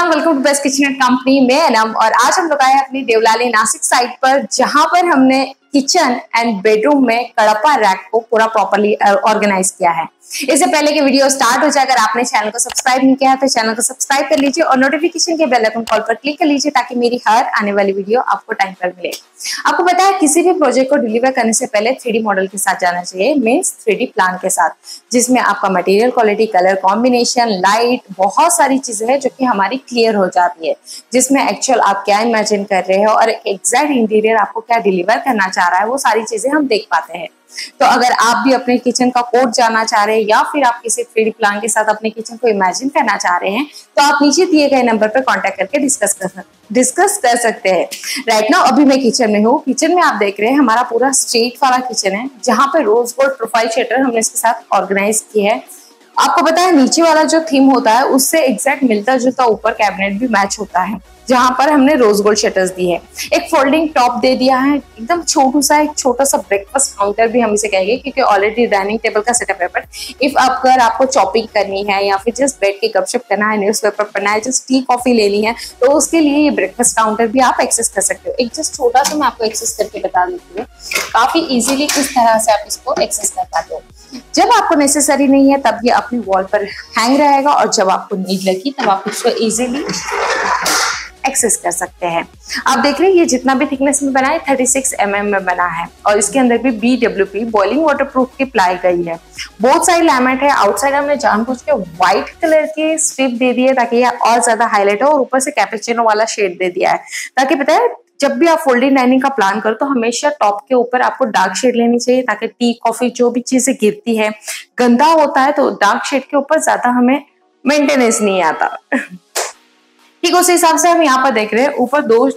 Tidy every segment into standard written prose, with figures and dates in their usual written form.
Everyone, welcome to best kitchen company में एनम। और आज हम लोग आए अपनी देवलाली नासिक साइट पर, जहां पर हमने किचन एंड बेडरूम में कडप्पा रैक को पूरा प्रॉपर्ली ऑर्गेनाइज किया है। इससे पहले कि वीडियो स्टार्ट हो जाए, अगर आपने चैनल को सब्सक्राइब नहीं किया है तो चैनल को सब्सक्राइब कर लीजिए और नोटिफिकेशन के बेल आइकन कॉल पर क्लिक कर लीजिए ताकि मेरी हर आने वाली वीडियो आपको टाइम पर मिले। आपको पता है, किसी भी प्रोजेक्ट को डिलीवर करने से पहले 3D मॉडल के साथ जाना चाहिए, मीन्स 3D प्लान के साथ, जिसमें आपका material quality, colour combination, light, बहुत सारी चीजें हैं जो कि हमारी क्लियर हो जाती है, जिसमें एक्चुअल आप क्या इमेजिन कर रहे हो और एग्जैक्ट इंटीरियर आपको क्या डिलीवर करना चाह रहा है, वो सारी चीजें हम देख पाते हैं। तो अगर आप भी अपने किचन का कोड जानना चाह रहे हैं या फिर आप किसी 3D प्लान के साथ अपने किचन को इमेजिन करना चाह रहे हैं, तो आप नीचे दिए गए नंबर पर कांटेक्ट करके डिस्कस कर सकते हैं। राइट नाउ अभी मैं किचन में हूँ। किचन में आप देख रहे हैं हमारा पूरा स्ट्रेट वाला किचन है, जहां पे रोज गोल्ड प्रोफाइल शटर हमने इसके साथ ऑर्गेनाइज की है। आपको पता है, नीचे वाला जो थीम होता है उससे एग्जैक्ट मिलता जुलता ऊपर कैबिनेट भी मैच होता है, जहां पर हमने रोज गोल्ड शटर्स दी है। एक फोल्डिंग टॉप दे दिया है, एकदम एक छोटा सा ब्रेकफास्ट काउंटर भी हम इसे कहेंगे, क्योंकि ऑलरेडी डाइनिंग टेबल का सेटअप है। बट इफ अगर आपको चॉपिंग करनी है या फिर जस्ट बैठ के गपशप करना है, न्यूज़पेपर पढ़ना है, जस्ट टी कॉफी लेनी है, तो उसके लिए ये ब्रेकफास्ट काउंटर भी आप एक्सेस कर सकते हो। एक जस्ट छोटा सा मैं आपको एक्सेस करके बता देती हूँ, काफी इजीली किस तरह से आप इसको एक्सेस कर पाते हो। जब आपको नेसेसरी नहीं है तब ये अपनी वॉल पर हैंग रहेगा, और जब आपको नीड लगी तब आप इसको इजीली एक्सेस कर सकते हैं। आप देख रहे हैं ये जितना भी थिकनेस में बना है 36 mm में बना है, और इसके अंदर भी BWP बॉइलिंग वाटरप्रूफ की प्लाई गई है। बहुत सारी लैमिनेट है। आउटसाइड हमने जानबूझ के व्हाइट कलर की स्ट्रिप दे दी है ताकि ये और ज्यादा हाईलाइट हो, और ऊपर से कैपेचिनो वाला शेड दे दिया है ताकि पता है जब भी आप फोल्डिंग डाइनिंग का प्लान करो तो हमेशा टॉप के ऊपर आपको डार्क शेड लेनी चाहिए, ताकि टी कॉफी जो भी चीजें गिरती है, गंदा होता है तो डार्क शेड के ऊपर ज्यादा हमें मेंटेनेंस नहीं आता। ठीक उसी हिसाब से हम यहाँ पर देख रहे हैं ऊपर 2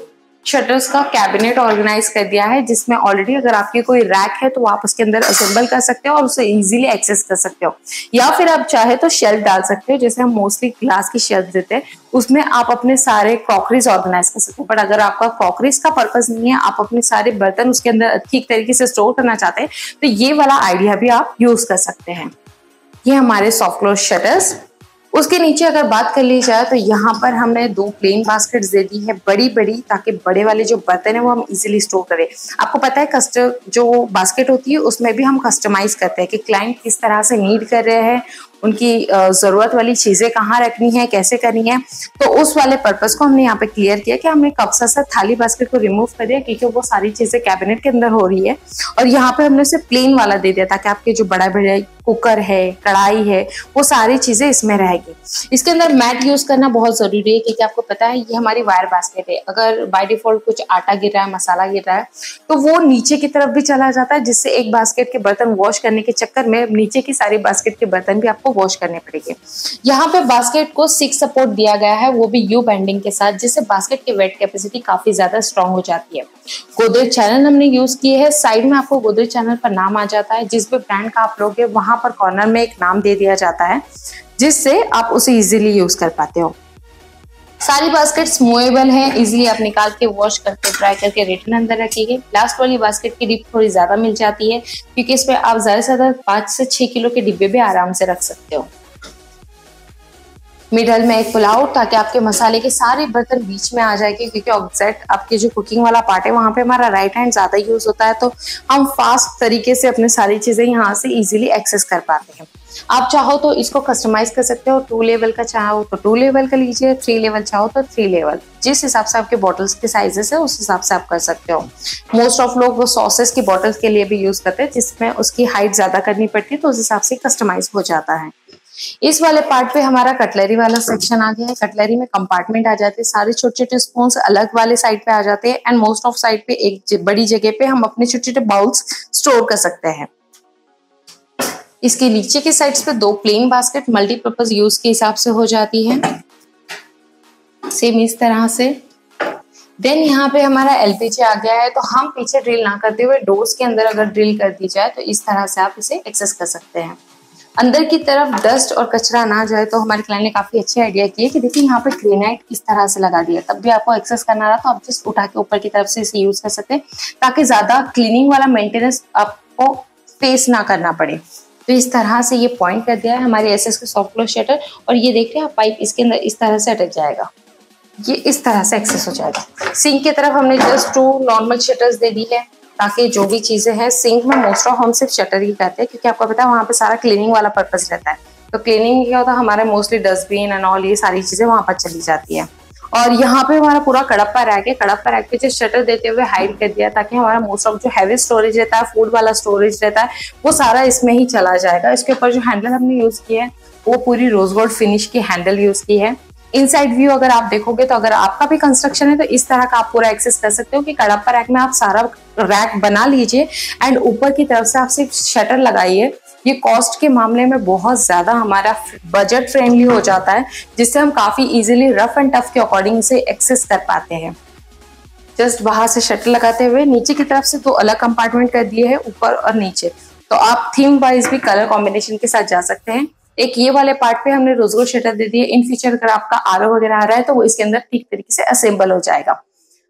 शटर्स का कैबिनेट ऑर्गेनाइज कर दिया है, जिसमें ऑलरेडी अगर आपकी कोई रैक है तो आप उसके अंदर असेंबल कर सकते हो और उसे इजीली एक्सेस कर सकते हो, या फिर आप चाहे तो शेल्फ डाल सकते हो, जैसे हम मोस्टली ग्लास की शेल्फ देते हैं, उसमें आप अपने सारे क्रॉकरीज ऑर्गेनाइज कर सकते हो। बट अगर आपका क्रॉकरीज का पर्पज नहीं है, आप अपने सारे बर्तन उसके अंदर ठीक तरीके से स्टोर करना चाहते हैं, तो ये वाला आइडिया भी आप यूज कर सकते हैं। ये हमारे सॉफ्ट क्लोज शटर्स। उसके नीचे अगर बात कर ली जाए तो यहाँ पर हमने 2 प्लेन बास्केट्स दे दी है बड़ी, ताकि बड़े वाले जो बर्तन है वो हम इजीली स्टोर करें। आपको पता है जो बास्केट होती है उसमें भी हम कस्टमाइज करते हैं कि क्लाइंट किस तरह से नीड कर रहे हैं, उनकी जरूरत वाली चीजें कहाँ रखनी है, कैसे करनी है। तो उस वाले पर्पस को हमने यहाँ पे क्लियर किया कि हमने कप सा थाली बास्केट को रिमूव कर दिया, क्योंकि वो सारी चीजें कैबिनेट के अंदर हो रही है, और यहाँ पे हमने उसे प्लेन वाला दे दिया ताकि आपके जो बड़ा कुकर है, कढ़ाई है, वो सारी चीजें इसमें रहेगी। इसके अंदर मैट यूज करना बहुत जरूरी है, क्योंकि आपको पता है ये हमारी वायर बास्केट है। अगर बाय डिफॉल्ट कुछ आटा गिर रहा है, मसाला गिर रहा है, तो वो नीचे की तरफ भी चला जाता है, जिससे एक बास्केट के बर्तन वॉश करने के चक्कर में नीचे की सारी बास्केट के बर्तन भी आपको वॉश करने पड़ेंगे। यहाँ पे बास्केट को 6 सपोर्ट दिया गया है, वो भी यू बेंडिंग के साथ, जिससे बास्केट की वेट कैपेसिटी काफी ज्यादा स्ट्रॉन्ग हो जाती है। गोदरेज चैनल हमने यूज किए हैं। साइड में आपको गोदरेज चैनल पर नाम आ जाता है, जिस भी ब्रांड का आप लोगे वहां पर कॉर्नर में एक नाम दे दिया जाता है, जिससे आप उसे इजीली यूज कर पाते हो। सारी बास्केट्स मूवेबल हैं, इजीली आप निकाल के वॉश करके ड्राई करके रिटर्न अंदर रखिए। लास्ट वाली बास्केट की डिप थोड़ी ज्यादा मिल जाती है, क्योंकि इस पे आप ज्यादा से ज्यादा 5 से 6 किलो के डिब्बे भी आराम से रख सकते हो। मिडल में एक पुलाव, ताकि आपके मसाले के सारे बर्तन बीच में आ जाएंगे, क्योंकि एग्जैक्ट आपके जो कुकिंग वाला पार्ट है वहां पे हमारा राइट हैंड ज्यादा यूज होता है, तो हम फास्ट तरीके से अपने सारी चीजें यहाँ से इजीली एक्सेस कर पाते हैं। आप चाहो तो इसको कस्टमाइज कर सकते हो, 2 लेवल का चाहो तो 2 लेवल का लीजिए, 3 लेवल चाहो तो 3 लेवल, जिस हिसाब से आपके बॉटल्स के साइजेस है उस हिसाब से आप कर सकते हो। मोस्ट ऑफ लोग वो सॉसेस की बॉटल्स के लिए भी यूज करते हैं, जिसमें उसकी हाइट ज्यादा करनी पड़ती है, तो उस हिसाब से कस्टमाइज हो जाता है। इस वाले पार्ट पे हमारा कटलरी वाला सेक्शन आ गया है। कटलरी में कंपार्टमेंट आ जाते हैं, सारे छोटे छोटे स्पून अलग वाले साइड पे आ जाते हैं, एंड मोस्ट ऑफ साइड पे एक बड़ी जगह पे हम अपने छोटे छोटे बाउल्स स्टोर कर सकते हैं। इसके नीचे के साइड्स पे 2 प्लेन बास्केट मल्टीपर्पज यूज के हिसाब से हो जाती है, सेम इस तरह से। देन यहाँ पे हमारा LPG आ गया है, तो हम पीछे ड्रिल ना करते हुए डोर्स के अंदर अगर ड्रिल कर दी जाए तो इस तरह से आप इसे एक्सेस कर सकते हैं। अंदर की तरफ डस्ट और कचरा ना जाए, तो हमारे क्लाइंट ने काफी अच्छे आइडिया किए कि देखिए यहाँ पे ग्रेनाइट इस तरह से लगा दिया, तब भी आपको एक्सेस करना रहा तो आप जस्ट उठा के ऊपर की तरफ से इसे यूज कर सकते हैं, ताकि ज्यादा क्लीनिंग वाला मेंटेनेंस आपको फेस ना करना पड़े। तो इस तरह से ये पॉइंट कर दिया है हमारे SS के सॉफ्ट क्लोज शटर, और ये देख रहे हैं आप पाइप इसके अंदर इस तरह से अटक जाएगा। ये इस तरह से एक्सेस हो जाएगा। सिंक की तरफ हमने जस्ट 2 नॉर्मल शटर्स दे दी है ताकि जो भी चीजें हैं, सिंक में मोस्ट ऑफ हम सिर्फ शटर ही करते हैं क्योंकि आपको पता है वहाँ पे सारा क्लीनिंग वाला पर्पस रहता है। तो क्लीनिंग क्या होता है, हमारे मोस्टली डस्टबिन एंड ऑल ये सारी चीजें वहां पर चली जाती है। और यहाँ पे हमारा पूरा कड़प्पा रैक है, कड़प्पा रैक पे जो शटर देते हुए हाइड कर दिया ताकि हमारा मोस्ट ऑफ जो हैवी स्टोरेज रहता है, फूड वाला स्टोरेज रहता है, वो सारा इसमें ही चला जाएगा। इसके ऊपर जो हैंडल हमने यूज किया है वो पूरी रोज गोल्ड फिनिश की हैंडल यूज की है। इनसाइड व्यू अगर आप देखोगे तो अगर आपका भी कंस्ट्रक्शन है तो इस तरह का आप पूरा एक्सेस कर सकते हो कि कड़प्पा रैक में आप सारा रैक बना लीजिए एंड ऊपर की तरफ से आप सिर्फ शटर लगाइए। ये कॉस्ट के मामले में बहुत ज्यादा हमारा बजट फ्रेंडली हो जाता है, जिससे हम काफी इजीली रफ एंड टफ के अकॉर्डिंग से एक्सेस कर पाते हैं। जस्ट बाहर से शटर लगाते हुए नीचे की तरफ से 2 अलग कंपार्टमेंट कर दिए हैं, ऊपर और नीचे। तो आप थीम वाइज भी कलर कॉम्बिनेशन के साथ जा सकते हैं। एक ये वाले पार्ट पे हमने रोज गोल्ड शटर दे दिए। इन फ्यूचर अगर आपका आरओ वगैरह आ रहा है तो वो इसके अंदर ठीक तरीके से असेंबल हो जाएगा।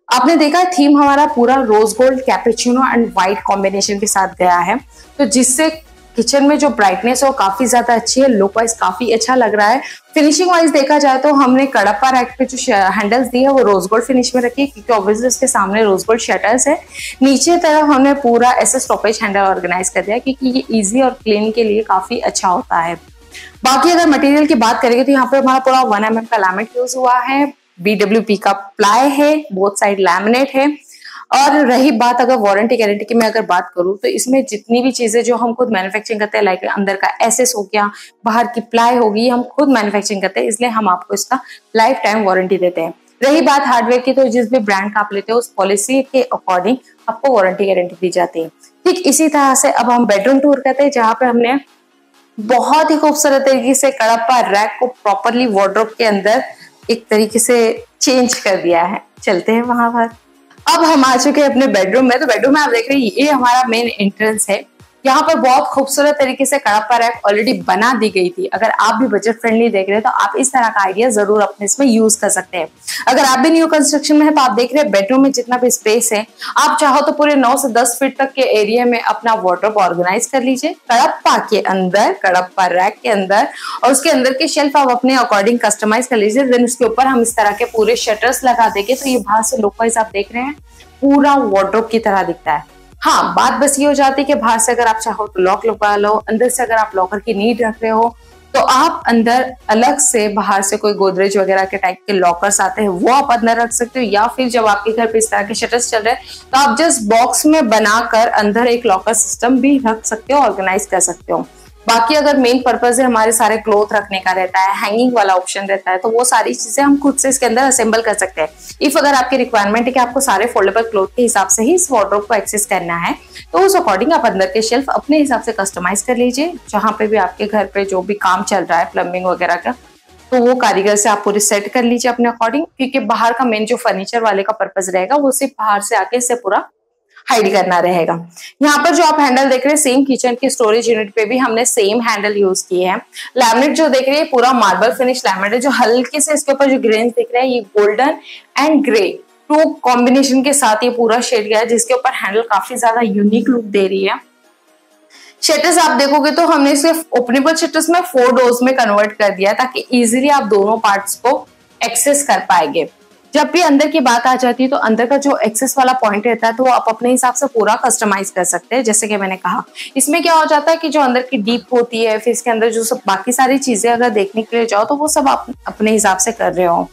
आपने देखा थीम हमारा पूरा rose gold, cappuccino and white combination के साथ गया है, तो जिससे किचन में जो ब्राइटनेस है वो काफी ज्यादा अच्छी है, लुक वाइज काफी अच्छा लग रहा है। फिनिशिंग वाइज देखा जाए तो हमने कड़प्पा रैक पे जो हैंडल्स दिए है वो रोज गोल्ड फिनिश में रखी है क्योंकि ऑब्वियसली उसके सामने रोज गोल्ड शटर्स है। नीचे तरफ हमने पूरा ऐसे स्टॉपेज हैंडल ऑर्गेनाइज कर दिया क्योंकि ये इजी और क्लीन के लिए काफी अच्छा होता है। बाकी अगर मटेरियल की बात करेंगे तो यहाँ पे हमारा पूरा 1 mm का लैमिनेट यूज हुआ है, BWP का प्लाई है, बोथ साइड लैमिनेट है। और रही बात अगर वारंटी गारंटी की मैं अगर बात करूं तो इसमें जितनी भी चीजें जो हम खुद मैन्युफैक्चरिंग करते हैं, लाइक अंदर का एसएस हो गया, बाहर की प्लाई होगी, हम खुद मैन्युफैक्चरिंग करते हैं, इसलिए हम आपको इसका लाइफ टाइम वारंटी देते हैं। रही बात हार्डवेयर की, तो जिस भी ब्रांड का आप लेते हो उस पॉलिसी के अकॉर्डिंग आपको वारंटी गारंटी दी जाती है। ठीक इसी तरह से अब हम बेडरूम टूर करते हैं, जहां पे हमने बहुत ही खूबसूरत तरीके से कड़प्पा रैक को प्रॉपरली वार्डरोब के अंदर एक तरीके से चेंज कर दिया है। चलते हैं वहां पर। अब हम आ चुके हैं अपने बेडरूम में। तो बेडरूम में आप देख रहे हैं ये हमारा मेन एंट्रेंस है। यहाँ पर बहुत खूबसूरत तरीके से कड़प्पा रैक ऑलरेडी बना दी गई थी। अगर आप भी बजट फ्रेंडली देख रहे हैं तो आप इस तरह का आइडिया जरूर अपने इसमें यूज कर सकते हैं। अगर आप भी न्यू कंस्ट्रक्शन में है तो आप देख रहे हैं बेडरूम में जितना भी स्पेस है, आप चाहो तो पूरे 9 से 10 फीट तक के एरिया में अपना वार्डरोब ऑर्गेनाइज कर लीजिए कड़प्पा के अंदर, कड़प्पा रैक के अंदर, और उसके अंदर के शेल्फ आप अपने अकॉर्डिंग कस्टमाइज कर लीजिए। देन उसके ऊपर हम इस तरह के पूरे शटर्स लगा देंगे तो ये बाहर से लुक वाइज आप देख रहे हैं पूरा वार्डरोब की तरह दिखता है। हाँ, बात बस ये हो जाती है कि बाहर से अगर आप चाहो तो लॉक लगा लो, अंदर से अगर आप लॉकर की नीड रख रहे हो तो आप अंदर अलग से बाहर से कोई गोदरेज वगैरह के टाइप के लॉकर्स आते हैं वो आप अंदर रख सकते हो, या फिर जब आपके घर पे इस तरह के शटर्स चल रहे हैं तो आप जस्ट बॉक्स में बनाकर अंदर एक लॉकर सिस्टम भी रख सकते हो, ऑर्गेनाइज कर सकते हो। बाकी अगर मेन पर्पज है हमारे सारे क्लोथ रखने का रहता है, हैंगिंग वाला ऑप्शन रहता है, तो वो सारी चीजें हम खुद से इसके अंदर असेंबल कर सकते हैं। इफ अगर आपकी रिक्वायरमेंट है कि आपको सारे फोल्डेबल क्लोथ के हिसाब से ही इस वार्डरोब को एक्सेस करना है तो उस अकॉर्डिंग आप अंदर के शेल्फ अपने हिसाब से कस्टमाइज कर लीजिए। जहां पे भी आपके घर पे जो भी काम चल रहा है प्लम्बिंग वगैरह का, तो वो कारीगर से आप पूरी सेट कर लीजिए अपने अकॉर्डिंग, क्योंकि बाहर का मेन जो फर्नीचर वाले का पर्पज रहेगा वो सिर्फ बाहर से आके इससे पूरा हाइड करना रहेगा। यहाँ पर जो आप हैंडल देख रहे हैं सेम किचन की स्टोरेज यूनिट पे भी हमने सेम हैंडल यूज किए हैं। लैमिनेट जो देख रहे हैं पूरा मार्बल फिनिश लैमिनेट है, जो हल्के से इसके ऊपर जो ग्रेन्स दिख रहे हैं ये गोल्डन एंड ग्रे 2 कॉम्बिनेशन के साथ ये पूरा शेड गया है, जिसके ऊपर हैंडल काफी ज्यादा यूनिक लुक दे रही है। शटर्स आप देखोगे तो हमने इसे ओपनेबल शटर्स में 4 डोर्स में कन्वर्ट कर दिया ताकि इजीली आप दोनों पार्ट्स को एक्सेस कर पाएंगे। जब भी अंदर की बात आ जाती है तो अंदर का जो एक्सेस वाला पॉइंट रहता है तो वो आप अपने हिसाब से पूरा कस्टमाइज कर सकते हैं। जैसे कि मैंने कहा, इसमें क्या हो जाता है कि जो अंदर की डीप होती है, फिर इसके अंदर जो सब बाकी सारी चीजें अगर देखने के लिए जाओ तो वो सब आप अपने हिसाब से कर रहे हो।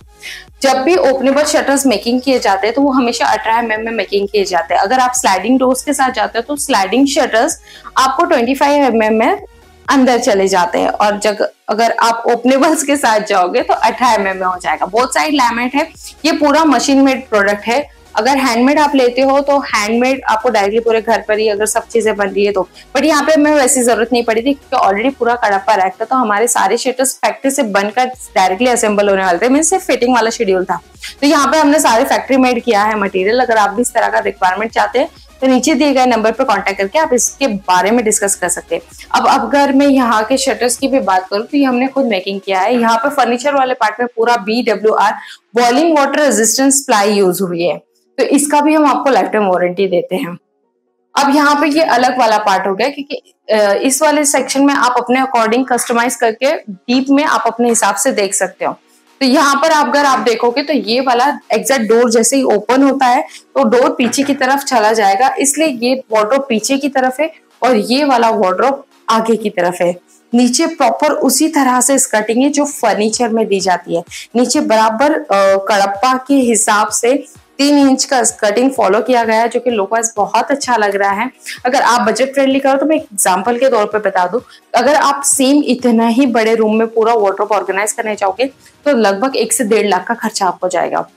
जब भी ओपनेबल शटर्स मेकिंग किए जाते हैं तो वो हमेशा 18 mm में मेकिंग किए जाते हैं। अगर आप स्लाइडिंग डोर्स के साथ जाते हो तो स्लाइडिंग शटर्स आपको 25 mm में अंदर चले जाते हैं, और जब अगर आप ओपनेबल्स के साथ जाओगे तो 18 mm में हो जाएगा। बोथ साइड लैमिनेट है, ये पूरा मशीन मेड प्रोडक्ट है। अगर हैंडमेड आप लेते हो तो हैंडमेड आपको डायरेक्टली पूरे घर पर ही अगर सब चीजें बन रही है तो, बट यहाँ पे हमें वैसी जरूरत नहीं पड़ी थी क्योंकि ऑलरेडी पूरा कड़प्पा रैक था, तो हमारे सारे शटर्स फैक्ट्री से बनकर डायरेक्टली असेंबल होने वाले थे। मीन सिर्फ फिटिंग वाला शेड्यूल था, तो यहाँ पे हमने सारे फैक्ट्री मेड किया है मटेरियल। अगर आप भी इस तरह का रिक्वायरमेंट चाहते हैं तो नीचे दिए गए नंबर पर कांटेक्ट करके आप इसके बारे में डिस्कस कर सकते हैं। अब अगर मैं यहाँ के शटर्स की भी बात करूँ तो ये हमने खुद मेकिंग किया है। यहाँ पे फर्नीचर वाले पार्ट में पूरा BWR boiling water resistance ply use हुई है, तो इसका भी हम आपको लाइफ टाइम वारंटी देते हैं। अब यहाँ पे ये अलग वाला पार्ट हो गया क्योंकि इस वाले सेक्शन में आप अपने अकॉर्डिंग कस्टमाइज करके डीप में आप अपने हिसाब से देख सकते हो। तो यहाँ पर अगर आप देखोगे तो ये वाला एग्जैक्ट डोर जैसे ही ओपन होता है तो डोर पीछे की तरफ चला जाएगा, इसलिए ये वार्डरोब पीछे की तरफ है और ये वाला वार्डरोब आगे की तरफ है। नीचे प्रॉपर उसी तरह से स्कर्टिंग है जो फर्नीचर में दी जाती है। नीचे बराबर कड़प्पा के हिसाब से 3 इंच का स्कर्टिंग फॉलो किया गया है, जो कि लुक वाइज बहुत अच्छा लग रहा है। अगर आप बजट फ्रेंडली करो तो मैं एग्जांपल के तौर पे बता दूं, अगर आप सेम इतना ही बड़े रूम में पूरा वार्डरोब ऑर्गेनाइज करने चाहोगे तो लगभग 1 से 1.5 लाख का खर्चा आपको जाएगा।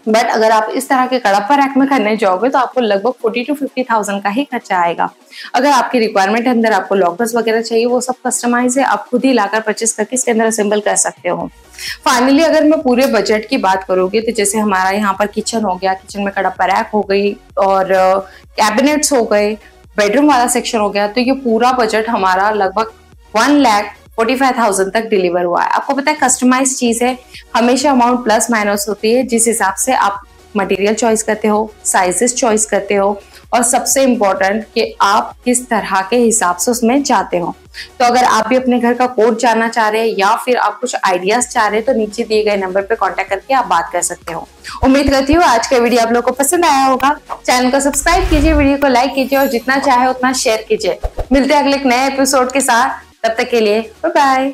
बट अगर आप इस तरह के कड़प्पा रैक में करने जाओगे तो आपको लगभग 40 to 50,000 का ही खर्चा आएगा। अगर आपकी रिक्वायरमेंट है, अंदर आपको लॉकर्स वगैरह चाहिए, वो सब कस्टमाइज है, आप खुद ही लाकर परचेस करके इसके अंदर असेंबल कर सकते हो। फाइनली अगर मैं पूरे बजट की बात करूंगी तो जैसे हमारा यहाँ पर किचन हो गया, किचन में कड़प्पा रैक हो गई और कैबिनेट्स हो गए, बेडरूम वाला सेक्शन हो गया, तो ये पूरा बजट हमारा लगभग 1,45,000 तक डिलीवर हुआ है। आपको पता है कस्टमाइज चीज है, हमेशा अमाउंट प्लस माइनस होती है, जिस हिसाब से आप मटेरियल चॉइस करते हो, साइजेस चॉइस करते हो और सबसे इम्पोर्टेंट कि आप किस तरह के हिसाब से उसमें जाते हो। तो अगर आप भी अपने घर का कोड जानना चाह रहे हैं या फिर आप कुछ आइडियाज चाह रहे हैं तो नीचे दिए गए नंबर पे कांटेक्ट करके आप बात कर सकते हो। उम्मीद करती हूँ आज का वीडियो आप लोगों को पसंद आया होगा। चैनल को सब्सक्राइब कीजिए, वीडियो को लाइक कीजिए और जितना चाहे उतना शेयर कीजिए। मिलते हैं अगले एक नए एपिसोड के साथ, तब तक के लिए बाय बाय।